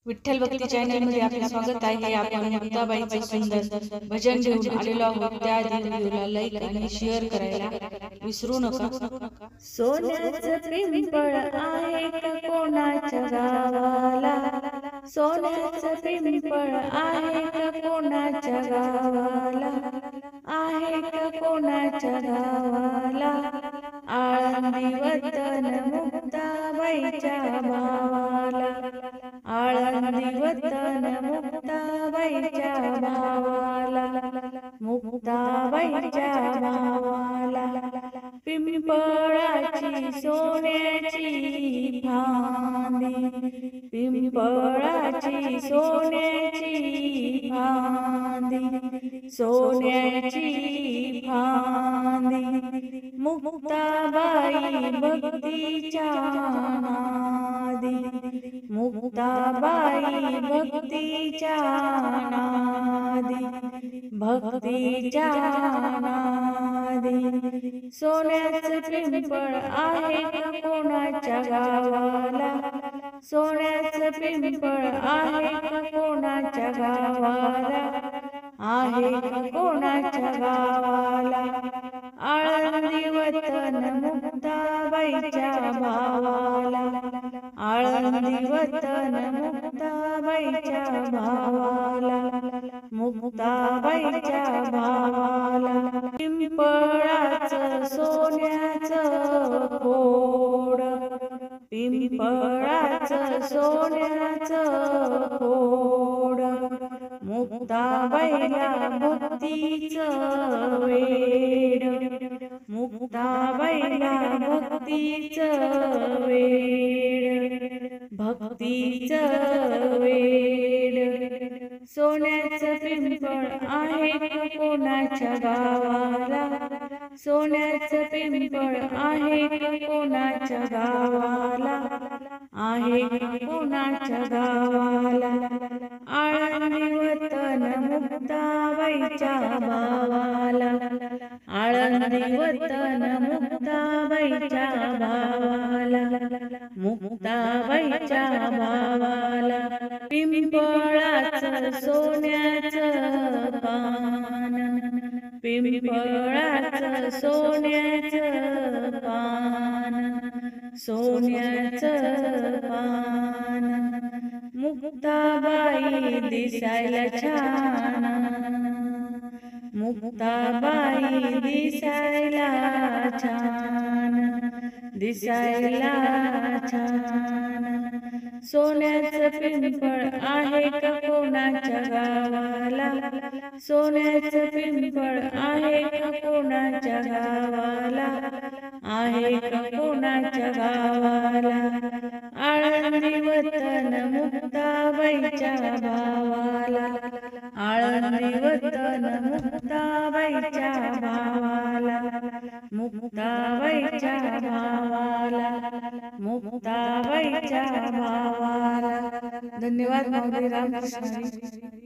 विठ्ठल भक्ती channel मध्ये आपले स्वागत आहे। आपण मुक्ताबाईचे सुंदर भजन घेऊन आलेलो आहोत। त्याआधी व्हिडिओला लाईक आणि शेअर करायला विसरू नका। सोन्याचं पिंपळ आहे का कोणाच्या गावाला, सोन्याचं पिंपळ आहे का कोणाच्या गावाला, आहे का कोणाच्या गावाला, आळंदी वतन मुक्ताबाईच्या भावाला, आळंदी वतन मुक्ताबाईच्या भावाला, मुक्ताबाईच्या भावाला, पिंपळाची सोन्याची फांदी, पिंपळाची सोन्याची फांदी, सोन्याची फांदी, मुक्ताबाई भक्तीच्या नादी, मुक्ताबाई भक्तीच्या नादी, भक्तीच्या नादी, सोन्याचं पिंपळ आहे का कोणाच्या गावाला, सोन्याचं पिंपळ आहे का कोणाच्या गावाला, आहे का कोणाच्या गावाला, आळंदी वतन मुक्ताबाईच्या भावाला, आळंदी वतन मुक्ताबाईच्या भावाला, मुक्ताबाईच्या भावाला, पिंपळाचं सोन्याचं खोड, पिंपळाचं सोन्याचं खोड, मुक्ताबाईला भक्तीचं वेड, मुक्ताबाईला भक्तीचं वेड, भक्तीचं वेड, सोन्याचं पिंपळ आहे का कोणाच्या गावाला, सोन्याचं पिंपळ आहे का कोणाच्या गावाला, आहे का कोणाच्या गावाला, आळंदी वतन मुक्ताबाईच्या भावाला, आळंदी वतन मुक्ताबाईच्या भावाला, मुक्ताबाईच्या भावाला, पिंपळाचं सोन्याचं पान, पिंपळाचं सोन्याचं पान, सोन्याचं पान, मुक्ताबाई दिसायला छान, मुक्ताबाई दिसायला छान, दिसायला छान, सोन्याचं पिंपळ आहे का कोणाच्या गावाला, सोन्याचं पिंपळ आहे का कोणाच्या गावाला, आहे का कोणाच्या गावाला, आळंदी वतन मुक्ताबाईच्या भावाला, आळंदी वतन मुक्ताबाईच्या भावाला, मुक्ताबाईच्या भावाला, मुक्ताबाईच्या भावाला। धन्यवाद। रामकृष्ण हरी।